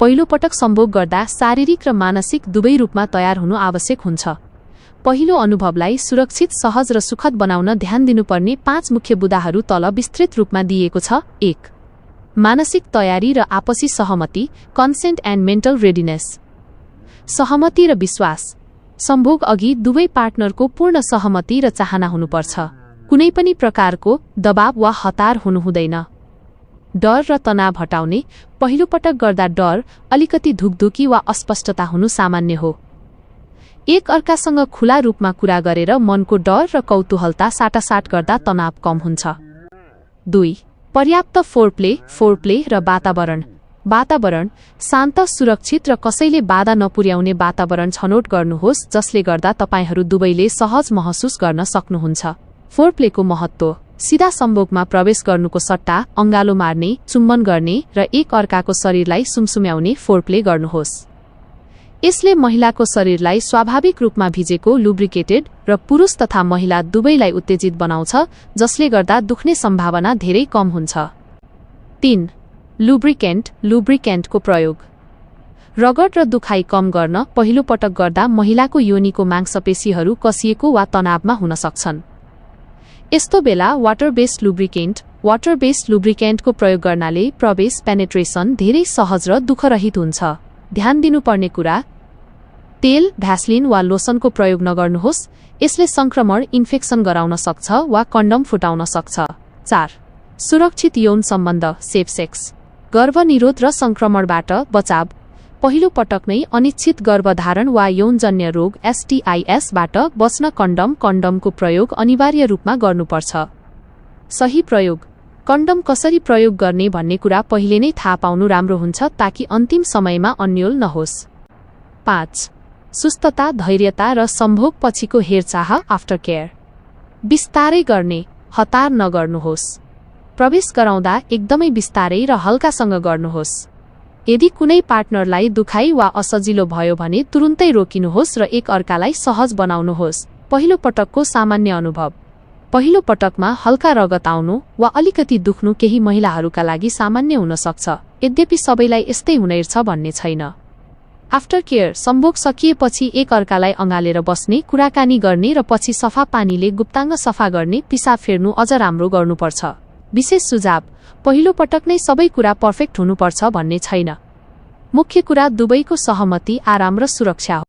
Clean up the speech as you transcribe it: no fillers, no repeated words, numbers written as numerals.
पहिलो पटक सम्भोग गर्दा शारीरिक र मानसिक दुवै रूपमा तयार हुनु आवश्यक हुन्छ। पहिलो अनुभवलाई सुरक्षित, सहज र सुखद बनाउन ध्यान दिनुपर्ने 5 मुख्य बुँदाहरू तल विस्तृत रूपमा दिइएको छ। 1. मानसिक तयारी र आपसी सहमति, कन्सेन्ट एन्ड मेन्टल रेडिनेस। सहमति र विश्वास। सम्भोग अघि दुवै पार्टनरको पूर्ण सहमति र चाहना हुनुपर्छ। कुनै पनि प्रकारको दबाव वा हतार हुनु हुँदैन। डर र तनाव हटाउने। पहिलो पटक गर्दा डर, अलिकति धुकधुकी वा अस्पष्टता हुनु सामान्य हो। एक अर्कासँग खुला रूपमा कुरा गरेर मनको डर र कौतूहलता साटासाट गर्दा तनाव कम हुन्छ। 2. पर्याप्त फोरप्ले र वातावरण। वातावरण शान्त, सुरक्षित र कसैले बाधा नपुर्याउने वातावरण छनौट गर्नुहोस् जसले गर्दा तपाईहरू दुवैले सहज महसुस गर्न सक्नुहुन्छ। फोरप्लेको महत्त्व। सीधा सम्भोगमा प्रवेश गर्नुको सट्टा अंगालो मार्ने, चुम्बन गर्ने र एक अर्काको शरीरलाई सुमसुम्याउने फोरप्ले गर्नुहोस्। यसले महिलाको शरीरलाई स्वाभाविक रूपमा भिजेको, लुब्रिकेटेड र पुरुष तथा महिला दुवैलाई उत्तेजित बनाउँछ, जसले गर्दा दुख्ने सम्भावना धेरै कम हुन्छ। 3. लुब्रिकेन्टको प्रयोग। रगत र दुखाइ कम गर्न पहिलो पटक गर्दा महिलाको योनिको मांसपेशीहरू कसिएको वा तनावमा हुन सक्छन्। यस्तो बेला वाटर बेस्ड लुब्रिकेन्टको प्रयोग गर्नाले प्रवेश, पेनेट्रेसन धेरै सहज र दुःखरहित हुन्छ। ध्यान दिनुपर्ने कुरा, तेल, भ्यासलिन वा लोसनको प्रयोग नगर्नुहोस्। यसले संक्रमण, इन्फेक्सन गराउन सक्छ वा कन्डम फुटाउन सक्छ। 4. सुरक्षित यौन सम्बन्ध, सेफ सेक्स। गर्भनिरोध र संक्रमणबाट बचाव। पहिलो पटक नै अनिश्चित गर्भधारण वा यौनजन्य रोग STIs बाट बच्न कन्डमको प्रयोग अनिवार्य रूपमा गर्नुपर्छ। सही प्रयोग। कन्डम कसरी प्रयोग गर्ने भन्ने कुरा पहिले नै थाहा पाउनु राम्रो हुन्छ ताकि अन्तिम समयमा अन्यल नहोस्। 5. सुस्तता, धैर्यता र सम्भोग पछिको हेरचाह, आफ्टर केयर। बिस्तारै गर्ने, हतार नगर्नुहोस्। प्रवेश गराउँदा एकदमै बिस्तारै र हल्कासँग गर्नुहोस्। यदि कुनै पार्टनरलाई दुखाइ वा असजिलो भयो भने तुरुन्तै रोकिनुहोस् र एक अर्कालाई सहज बनाउनुहोस्। पहिलो पटकको सामान्य अनुभव। पहिलो पटकमा हल्का रगत आउनु वा अलिकति दुख्नु केही महिलाहरूका लागि सामान्य हुन सक्छ, यद्यपि सबैलाई यस्तै हुनेछ भन्ने छैन। After care. सम्भोग सकिएपछि एक अर्कालाई अँगालेर बस्ने, कुराकानी गर्ने र पछि सफा पानीले गुप्ताङ्ग सफा गर्ने, पिसाब फेर्नु अझ राम्रो गर्नुपर्छ। विशेष सुझाव। पहिलो पटक नै सबै कुरा पर्फेक्ट हुनुपर्छ भन्ने छैन। मुख्य कुरा दुवैको सहमति, आराम र सुरक्षा हो।